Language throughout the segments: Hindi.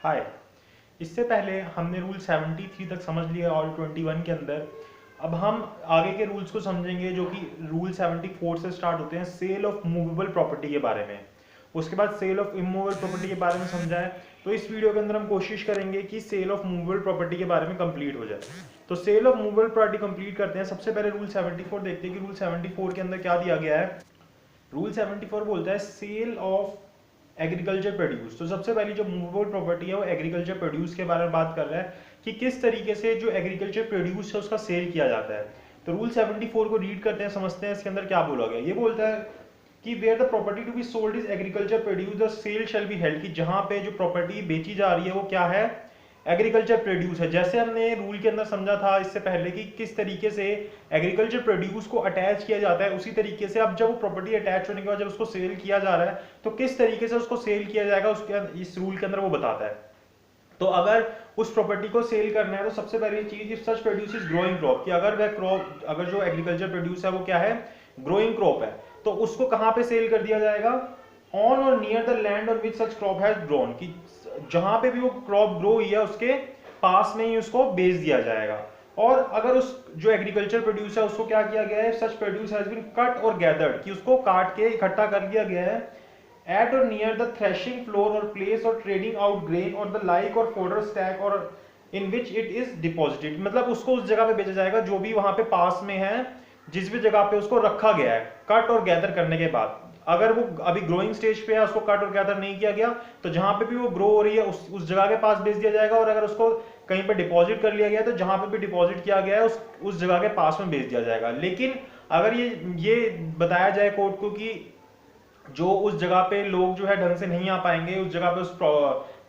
हाय। इससे पहले हमने रूल 73 तक समझ लिया और 21 के अंदर। अब हम आगे के रूल्स को समझेंगे जो कि रूल 74 से स्टार्ट होते हैं, सेल ऑफ मूवेबल प्रॉपर्टी के बारे में। उसके बाद सेल ऑफ इमूवेबल प्रॉपर्टी के बारे में समझा है। तो इस वीडियो के अंदर हम कोशिश करेंगे कि सेल ऑफ मूवेबल प्रॉपर्टी के बारे में कंप्लीट हो जाए। तो sale of movable property complete करते हैं। सबसे पहले रूल 74 देखते हैं कि रूल 74 के अंदर क्या दिया गया है। रूल 74 बोलता है सेल ऑफ एग्रीकल्चर प्रोड्यूस। तो सबसे पहली जो मूवेबल प्रॉपर्टी है वो एग्रीकल्चर प्रोड्यूस के बारे में बात कर रहा है कि किस तरीके से जो एग्रीकल्चर प्रोड्यूस है उसका सेल किया जाता है। तो रूल 74 को रीड करते हैं, समझते हैं इसके अंदर क्या बोला गया। ये बोलता है कि where the property to be sold is agriculture produce the sale shall be held, कि जहां पे जो प्रॉपर्टी बेची जा रही है वो क्या है, एग्रीकल्चर प्रोड्यूस है। जैसे हमने रूल के अंदर समझा था इससे पहले कि किस तरीके से एग्रीकल्चर प्रोड्यूस को अटैच किया जाता है, उसी तरीके से अब जब वो प्रॉपर्टी अटैच होने के बाद जब उसको सेल किया जा रहा है तो किस तरीके से उसको सेल किया जाएगा उसके इस रूल के अंदर वो बताता है। तो अगर उस प्रॉपर्टी को सेल करना है तो सबसे पहली चीज if such produce is growing crop, कि अगर वह क्रॉप, अगर जो एग्रीकल्चर प्रोड्यूस है वो क्या है, ग्रोइंग क्रॉप है, तो उसको कहां पे सेल कर दिया जाएगा, ऑन और near the land on which such crop has grown, कि जहां पे भी वो क्रॉप ग्रो हुई है उसके पास में ही उसको बेच दिया जाएगा। और अगर उस जो एग्रीकल्चर प्रोड्यूस है उसको क्या किया गया है, सच प्रोड्यूस हैज बीन कट और गैदर्ड, कि उसको काट के इकट्ठा कर दिया गया है, एट और नियर द थ्रेशिंग फ्लोर और प्लेस और ट्रेडिंग आउट ग्रेन और द लाइक और फोडर स्टैक और इन विच इट इज डिपॉजिटेड, मतलब उसको उस जगह पे बेचा जाएगा जो भी वहां पे पास में है, जिस भी जगह पे उसको रखा गया है कट और गैदर करने के बाद। अगर वो अभी ग्रोइंग स्टेज पे है, उसको कट और गैदर नहीं किया गया, तो जहां पे भी वो ग्रो हो रही है उस जगह के पास बेच दिया जाएगा। और अगर उसको कहीं पे डिपॉजिट कर लिया गया तो जहां पे भी डिपॉजिट किया गया है उस जगह के पास में बेच दिया जाएगा। लेकिन अगर ये बताया जाए कोर्ट को कि जो उस जगह पे लोग जो है ढंग से नहीं आ पाएंगे, उस जगह पे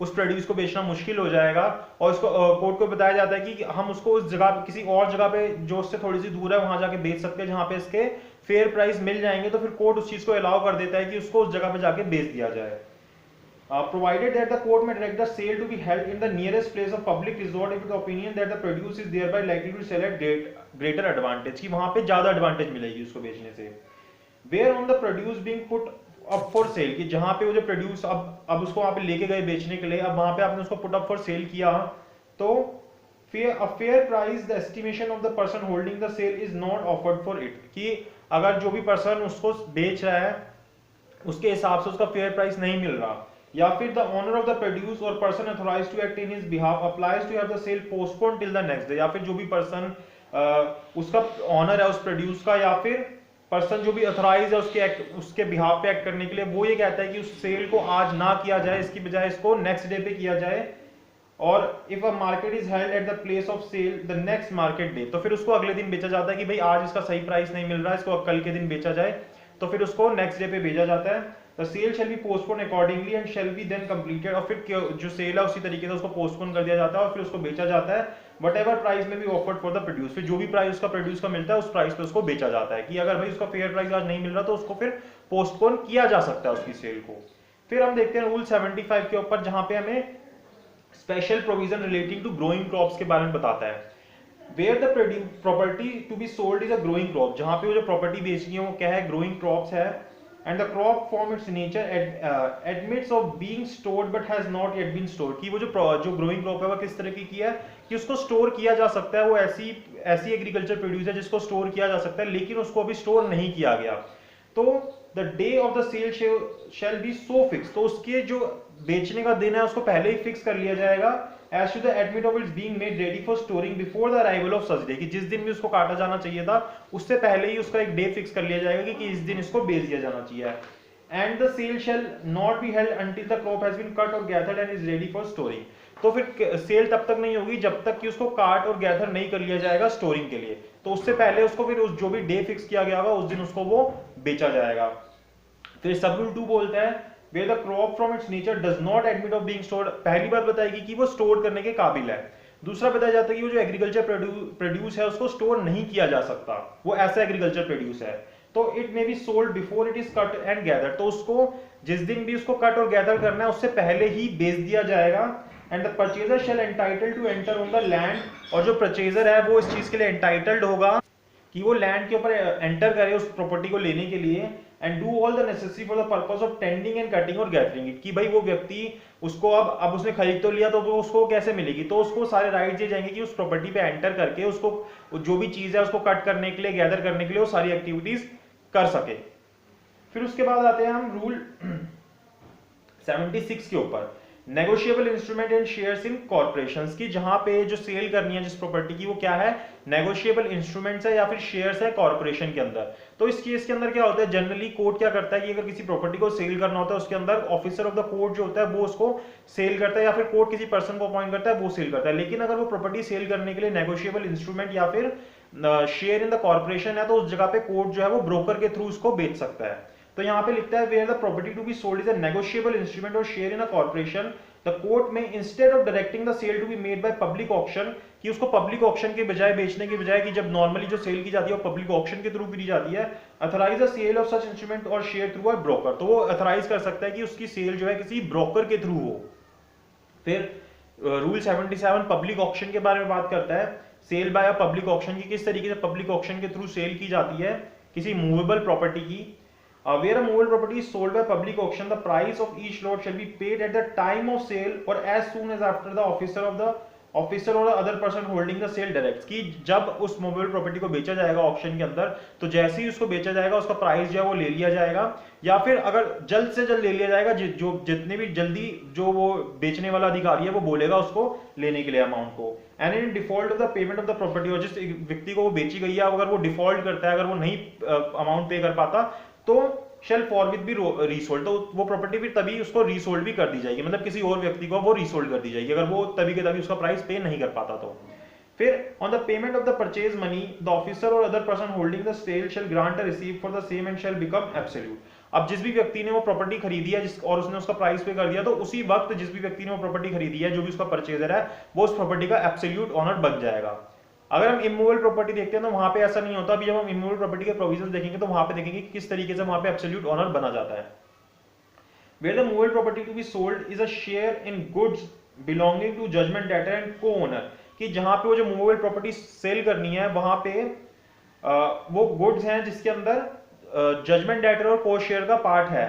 उस प्रोड्यूस को बेचना मुश्किल हो जाएगा, और उसको कोर्ट को बताया जाता है कि हम उसको उस जगह किसी और जगह पे जो उससे थोड़ी सी दूर है वहां जाके बेच सकते हैं जहां पे इसके फेयर प्राइस मिल जाएंगे, तो फिर कोर्ट उस चीज को अलाउ कर देता है कि उसको उस जगह पे जाके बेच दिया जाए। Provided that the court may direct the sale to be held in the nearest place of public resort if the opinion that the produce is thereby likely to sell at greater advantage, कि वहां पे ज्यादा एडवांटेज मिलेगी उसको बेचने से। Where on the produce being put up for sale, कि जहां पे वो जो प्रोड्यूस अब उसको वहां पे लेके गए बेचने के लिए, अब वहां पे आपने उसको पुट अप फॉर सेल किया, तो a fair price the estimation of the person holding the sale is not offered for it, कि अगर जो भी पर्सन उसको बेच रहा है उसके हिसाब से उसका फेयर प्राइस नहीं मिल रहा, या फिर the owner of the produce और person authorized to act in his behalf applies to have the sale postpone till the next day, या फिर जो भी पर्सन उसका ऑनर है उस प्रोड्यूस का, या फिर पर्सन जो भी अथॉराइज है उसके बिहाफ पे एक्ट करने के लिए, वो ये कहता है कि उस सेल को आज ना किया जाए, इसकी बजाय इसको नेक्स्ट डे पे किया जाए। और if a market is held at the place of sale the next market day, तो फिर उसको अगले दिन बेचा जाता है कि भाई आज इसका सही प्राइस नहीं मिल रहा है, इसको कल के दिन बेचा जाए, तो फिर उसको नेक्स्ट डे पे भेजा जाता है। The sale shall be postpone accordingly and shall be then completed, और फिर जो सेल है उसी तरीके से उसको पोस्टपोन कर दिया जाता है और फिर उसको बेचा जाता है व्हाटएवर प्राइस में भी ऑफर्ड फॉर द प्रोड्यूस, फिर जो भी प्राइस उसका प्रोड्यूस का मिलता है उस प्राइस पे उसको बेचा जाता है, कि अगर भाई उसका फेयर प्राइस आज नहीं मिल रहा तो उसको फिर पोस्टपोन किया जा सकता है उसकी सेल को। फिर हम देखते हैं रूल 75 के ऊपर, जहां पे हमें special provision relating to growing crops के बारे में बताता है। Where the property to be sold is a growing crop, जहां पे वो जो प्रॉपर्टी बेचनी है वो क्या है, ग्रोइंग क्रॉप्स है। And the crop from its nature admits of being stored but has not yet been stored, कि वो जो ग्रोइंग क्रॉप है वो किस तरह की है कि उसको स्टोर किया जा सकता है, वो ऐसी एग्रीकल्चर प्रोड्यूस है जिसको स्टोर किया जा सकता है लेकिन उसको अभी स्टोर नहीं किया गया। तो the day of the sale shall be so fixed, तो उसके जो बेचने का दिन है उसको पहले ही फिक्स कर लिया जाएगा, as to the admit of its being made ready for storing before the arrival of such day, कि जिस दिन भी उसको काटा जाना चाहिए था उससे पहले ही उसका एक डे फिक्स कर लिया जाएगा कि इस दिन इसको बेच दिया जाना चाहिए। And the sale shall not be held until the crop has been cut और gathered and is ready for storing, तो फिर सेल तब तक नहीं होगी जब तक कि उसको काट और गैदर नहीं कर लिया जाएगा स्टोरिंग के लिए, तो उससे पहले उसको फिर उस जो भी डे फिक्स किया गया होगा उस दिन उसको वो बेचा जाएगा। फिर सब रूल 2 बोलता है where the crop from its nature does not admit of being stored, पहली बात बताएगी कि वो स्टोर करने के काबिल है। दूसरा बताया जाता है कि वो जो एग्रीकल्चर प्रोड्यूस है उसको स्टोर नहीं किया जा सकता, वो ऐसा एग्रीकल्चर प्रोड्यूस है। तो it may be sold before it is cut and gather, तो उसको जिस दिन भी उसको कट और गैदर करना है उससे पहले ही बेच दिया जाएगा। And the purchaser shall entitled to enter on the land, और जो परचेजर है वो इस चीज के लिए एंटाइटल्ड होगा कि वो लैंड के ऊपर एंटर करे उस प्रॉपर्टी को लेने के लिए, and do all the necessary for the purpose of tending and cutting और गैदरिंग इट, कि भाई वो व्यक्ति उसको अब उसने खरीद तो लिया तो वो उसको कैसे मिलेगी, तो उसको सारे राइट दिए जाएंगे कि उस प्रॉपर्टी पे एंटर करके उसको जो भी चीज है उसको कट करने के लिए, गैदर करने के लिए वो सारी एक्टिविटीज कर सके। फिर उसके बाद आते हैं हम रूल 76 के ऊपर, negotiable instrument and shares in corporations की, जहां पे जो सेल करनी है जिस प्रॉपर्टी की वो क्या है, नेगोशिएबल इंस्ट्रूमेंट्स है या फिर शेयर्स है कॉर्पोरेशन के अंदर। तो इस केस के अंदर क्या होता है, जनरली कोर्ट क्या करता है कि अगर किसी प्रॉपर्टी को सेल करना होता है उसके अंदर ऑफिसर ऑफ द कोर्ट जो होता है वो उसको सेल करता है, या फिर कोर्ट किसी पर्सन को अपॉइंट करता है वो सेल करता है। लेकिन अगर वो प्रॉपर्टी सेल करने के लिए नेगोशिएबल इंस्ट्रूमेंट या फिर शेयर इन द कॉर्पोरेशन है तो उस जगह पे कोर्ट जो है वो ब्रोकर के थ्रू उसको बेच सकता है। तो यहाँ पे लिखता है where the property to be sold is a negotiable instrument और share in a corporation, the court में instead of directing the sale to be made by public auction, कि उसको पब्लिक ऑक्शन के बजाय, बेचने के बजाय, कि जब नॉर्मली जो सेल की जाती है वो पब्लिक ऑक्शन के थ्रू करी जाती है, authorise the sale of such instrument और शेयर थ्रू अ ब्रोकर, तो वो अथराइज कर सकता है कि उसकी सेल जो है किसी ब्रोकर के थ्रू हो। फिर रूल 77 पब्लिक ऑक्शन के बारे में बात करता है, sale by a public auction की, किस तरीके से पब्लिक ऑक्शन के थ्रू सेल की जाती है किसी मूवेबल प्रॉपर्टी की। Where a movable property is sold by public auction, the price of each lot shall be paid at the time of sale or as soon as after the officer or the other person holding the sale directs, कि जब उस मूवेबल प्रॉपर्टी को बेचा जाएगा ऑक्शन के अंदर तो जैसे ही उसको बेचा जाएगा उसका प्राइस जो है वो ले लिया जाएगा, या फिर अगर जल्द से जल्द ले लिया जाएगा, जो जितने भी जल्दी जो वो बेचने वाला अधिकारी है वो बोलेगा उसको लेने के लिए अमाउंट को। And in default of the payment of the property, और जिस व्यक्ति को वो बेची गई है अगर वो डिफॉल्ट करता है, अगर वो नहीं अमाउंट पे कर पाता तो शेल फॉरविथ भी रीसोल्ड, तो वो प्रॉपर्टी भी तभी उसको रीसोल्ड भी कर दी जाएगी, मतलब किसी और व्यक्ति को वो रीसोल्ड कर दी जाएगी अगर वो तभी के तभी उसका प्राइस पे नहीं कर पाता तो। फिर on the payment of the purchase money the officer और other person holding the sale shall grant a receipt for the same and shall become absolute. अब जिस भी व्यक्ति ने वो प्रॉपर्टी खरीदी है और उसने उसका प्राइस पे कर दिया तो उसी वक्त जिस भी व्यक्ति ने वो प्रॉपर्टी खरीदी है, जो भी उसका परचेजर है, वो उस प्रॉपर्टी का एब्सोल्यूट ऑनर बन जाएगा। अगर हम इमूवेबल प्रॉपर्टी देखते हैं तो वहां पे ऐसा नहीं होता। अभी जब हम इमूवेबल प्रॉपर्टी के प्रोविजंस देखेंगे तो वहां पे देखेंगे कि किस तरीके से वहां पे एब्सोल्यूट ऑनर बना जाता है। Where the movable property to be sold is a share in goods belonging to judgment debtor and co-owner, कि जहां पे वो जो मूवेबल प्रॉपर्टी सेल करनी है वहां पे वो गुड्स हैं जिसके अंदर जजमेंट डेटर और को शेयर का पार्ट है,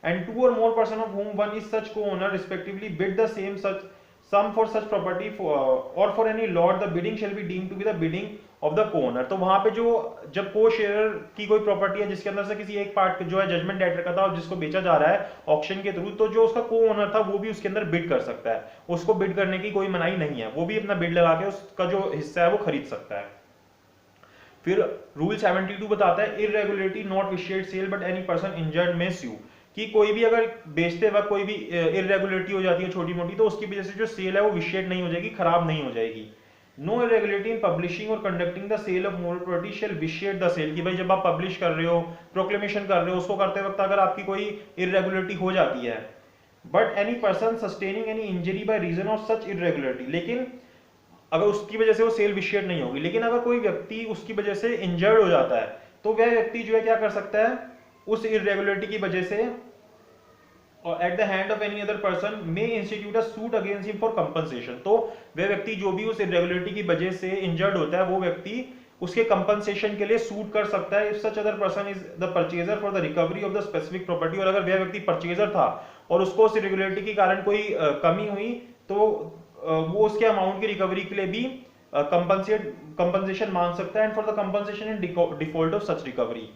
एंड टू और more person of whom one is such co-owner respectively bid the same such sum for such property or for any lot, the bidding shall be deemed to be the bidding of the co-owner। तो वहां पे जो जब को शेयर की कोई प्रॉपर्टी है जिसके अंदर से किसी एक पार्ट जो है जजमेंट डेटर का था और जिसको बेचा जा रहा है ऑक्शन के थ्रू, तो जो उसका को ओनर था वो भी उसके अंदर बिड कर सकता है, उसको बिड करने की कोई मनाही नहीं है, वो भी अपना बिड लगा के उसका जो हिस्सा है वो खरीद सकता है। फिर रूल 72 बताता है irregularity not vitiate sale but any person injured may sue, कि कोई भी अगर बेचते वक्त कोई भी इरेगुलरिटी हो जाती है छोटी मोटी तो उसकी वजह से जो सेल है वो विशिएट नहीं हो जाएगी, खराब नहीं हो जाएगी। नो इरेगुलरिटी इन पब्लिशिंग और conducting the sale of movable property shall vitiate the sale, कि भाई जब आप पब्लिश कर रहे हो, प्रोक्लेमेशन कर रहे हो, उसको करते वक्त अगर आपकी कोई इरेगुलरिटी हो जाती है, but any person sustaining any injury by reason of such irregularity, लेकिन अगर उसकी वजह से वो सेल विशिएट नहीं होगी, लेकिन अगर कोई व्यक्ति उसकी वजह से इंजर्ड हो जाता है तो वह व्यक्ति जो है क्या कर सकता है, उस इरेगुलरिटी की वजह से और at the hand of any other person may institute a suit against him for compensation, तो वह व्यक्ति जो भी उस इरेगुलरिटी की वजह से इंजर्ड होता है वो व्यक्ति उसके कंपनसेशन के लिए सूट कर सकता है। If such other person is the purchaser for the recovery of the specific property, और अगर वह व्यक्ति परचेजर था और उसको उस इरेगुलरिटी के कारण कोई कमी हुई तो वो उसके अमाउंट की रिकवरी के लिए भी कंपनसेशन मांग सकता है, and for the compensation in default of such recovery,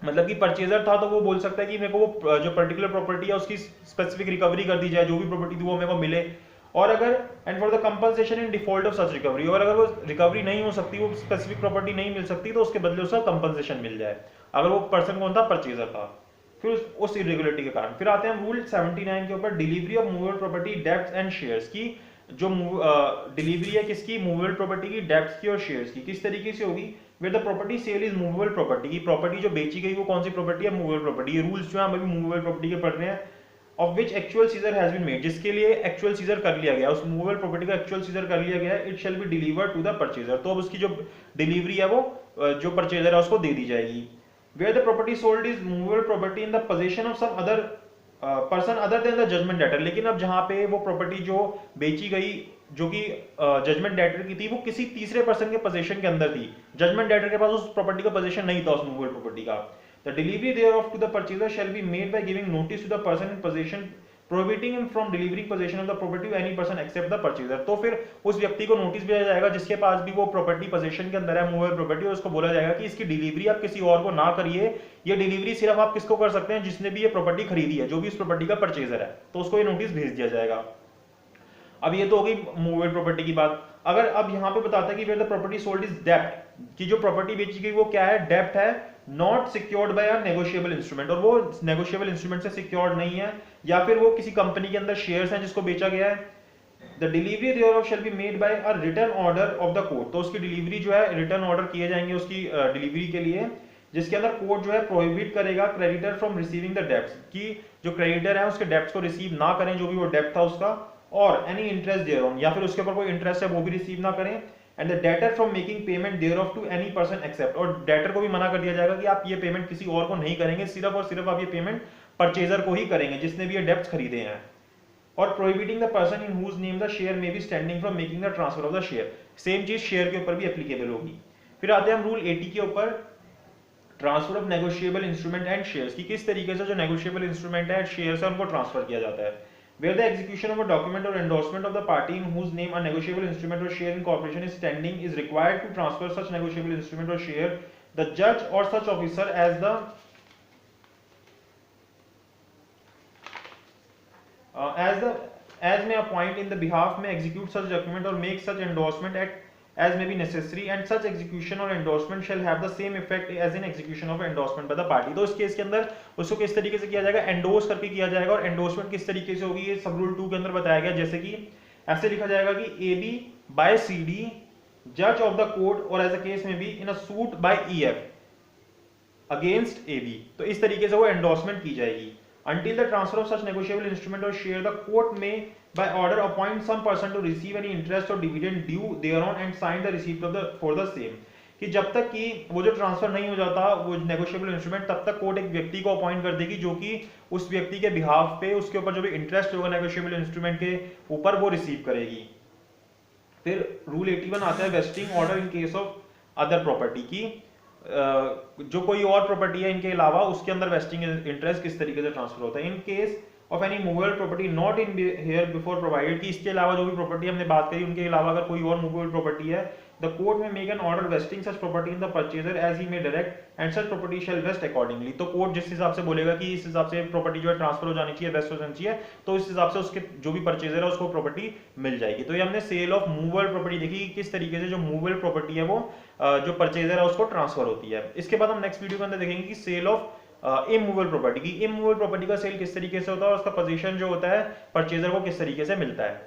मतलब कि परचेजर था तो वो बोल सकता है कि मेरे को वो जो पर्टिकुलर प्रॉपर्टी है उसकी स्पेसिफिक रिकवरी कर दी जाए, जो भी प्रॉपर्टी थी वो मेरे को मिले, और अगर and for the compensation in default of such recovery, और अगर वो रिकवरी नहीं हो सकती, वो स्पेसिफिक प्रॉपर्टी नहीं मिल सकती तो उसके बदले उसका कंपनसेशन मिल जाए, अगर वो पर्सन कौन था, परचेजर था, फिर उस इरेगुलरिटी के कारण। फिर आते हैं रूल 79 के ऊपर, delivery of movable property debts and shares की, जो डिलीवरी है किसकी, मूवेबल प्रॉपर्टी की, डेब्ट्स की और शेयर्स की, किस तरीके से होगी, where the property sale is movable property, की प्रॉपर्टी जो बेची गई वो कौन सी प्रॉपर्टी है, मूवेबल प्रॉपर्टी। ये रूल्स जो है हम अभी मूवेबल प्रॉपर्टी के पढ़ रहे हैं, of which actual seizure has been made, जिसके लिए एक्चुअल सीजर कर लिया गया, उस मूवेबल प्रॉपर्टी का एक्चुअल सीजर कर लिया गया है, it shall be delivered to the purchaser, तो अब उसकी जो डिलीवरी है वो जो परचेजर है उसको दे दी जाएगी। where the property sold is movable property in the possession of some other person other than the judgment debtor. लेकिन अब जहां पे वो प्रॉपर्टी जो बेची गई, जो कि जजमेंट डेटर की थी, वो किसी तीसरे पर्सन के पोजीशन के अंदर थी। जजमेंट डेटर के पास उस प्रॉपर्टी का पोजीशन नहीं था, उस मूवेबल प्रॉपर्टी का। The delivery thereof to the purchaser shall be made by giving notice to the person in possession prohibiting him from delivering possession of the property to any person except the purchaser. तो फिर उस व्यक्ति को नोटिस भेजा जाएगा जिसके पास भी वो प्रॉपर्टी पोजीशन के अंदर है, मूवेबल प्रॉपर्टी, और उसको बोला जाएगा कि इसकी डिलीवरी आप किसी और को ना करिए। ये डिलीवरी सिर्फ आप किसको कर सकते हैं, जिसने भी ये प्रॉपर्टी खरीदी है, जो भी इस प्रॉपर्टी का परचेजर है। तो उसको ये नोटिस भेज दिया जाएगा। अब ये तो हो गई मूवेबल प्रॉपर्टी की बात। अगर अब यहाँ पे बताता है कि where the property sold is डेब्ट, कि जो प्रॉपर्टी बेची गई वो क्या है, डेब्ट है, not secured by a negotiable instrument, और वो नेगोशिएबल इंस्ट्रूमेंट से सिक्योर्ड नहीं है, या फिर वो किसी कंपनी के अंदर शेयर्स हैं जिसको बेचा गया है। The delivery thereof shall be made by a written order of the court. तो उसकी डिलीवरी जो है, रिटर्न ऑर्डर किए जाएंगे उसकी डिलीवरी के लिए, जिसके अंदर कोर्ट जो है प्रोहिबिट करेगा creditor from receiving the debts, कि जो क्रेडिटर है उसके डेब्ट्स को रिसीव ना करें, जो भी वो डेब्ट था उसका, और एनी इंटरेस्ट देयरऑन, या फिर उसके ऊपर कोई इंटरेस्ट है वो भी रिसीव ना करें। And the debtor from making payment thereof to any person except, और डेटर को भी मना कर दिया जाएगा कि आप ये पेमेंट किसी और को नहीं करेंगे, सिर्फ और सिर्फ आप ये पेमेंट परचेजर को ही करेंगे जिसने भी ये डेब्ट्स खरीदे हैं। और prohibiting the person in whose name the share may be standing from making the transfer of the share. Same चीज शेयर के ऊपर भी एप्लीकेबल होगी। फिर आते हैं हम रूल 80 के ऊपर, transfer of negotiable instrument and shares, की किस तरीके से जो नेगोशिएबल इंस्ट्रूमेंट है, शेयर्स है, उनको ट्रांसफर किया जाता है। Where the execution of a document or endorsement of the party in whose name a negotiable instrument or share in corporation is standing is required to transfer such negotiable instrument or share, the judge or such officer as may appoint in the behalf may execute such document or make such endorsement as may be necessary, and such execution or endorsement shall have the same effect as in execution of endorsement by the party। तो इस केस के अंदर उसको किस तरीके से किया जाएगा, एंडोर्स करके किया जाएगा। और एंडोर्समेंट किस तरीके से होगी, ये सब रूल 2 के अंदर बताया गया। जैसे कि ऐसे लिखा जाएगा कि A B by C D जज ऑफ द कोर्ट, और एज अ केस में भी in a suit by E F against A B. तो इस तरीके से वो एंडोर्समेंट की जाएगी। Until the transfer of such negotiable instrument or share, the court may by order appoint some person to receive any interest or dividend due thereon and sign the receipt of the for the same। कि जब तक कि वो जो ट्रांसफर नहीं हो जाता वो नेगोशिएबल इंस्ट्रूमेंट, तब तक कोर्ट एक व्यक्ति को अपॉइंट कर देगी जो कि उस व्यक्ति के बिहाफ पे उसके ऊपर जो भी इंटरेस्ट होगा नेगोशिएबल इंस्ट्रूमेंट के ऊपर वो रिसीव करेगी। फिर रूल 81 आता है wasting order in case of other property की, जो कोई और प्रॉपर्टी है इनके अलावा उसके अंदर वेस्टिंग इंटरेस्ट किस तरीके से ट्रांसफर होता है। In case of any movable property not in here before provided, कि इसके अलावा जो भी प्रॉपर्टी हमने बात करी उनके अलावा अगर कोई और मूवेबल प्रॉपर्टी है, the court may make an order vesting such property in the purchaser as he may direct and such property shall vest accordingly. तो कोर्ट जिस हिसाब से बोलेगा कि इस हिसाब से प्रॉपर्टी जो है ट्रांसफर हो जानी चाहिए, वेस्ट हो जानी चाहिए, तो इस हिसाब से उसके जो भी परचेजर है उसको प्रॉपर्टी मिल जाएगी। तो ये हमने सेल ऑफ मूवेबल प्रॉपर्टी देखी, किस तरीके से जो मूवेबल प्रॉपर्टी है वो जो परचेजर है उसको ट्रांसफर होती है। इसके बाद हम नेक्स्ट वीडियो के अंदर देखेंगे कि सेल ऑफ इमूवेबल प्रॉपर्टी की, इमूवेबल प्रॉपर्टी का सेल किस तरीके से होता है और उसका पोजीशन जो होता है परचेजर को किस तरीके से मिलता है।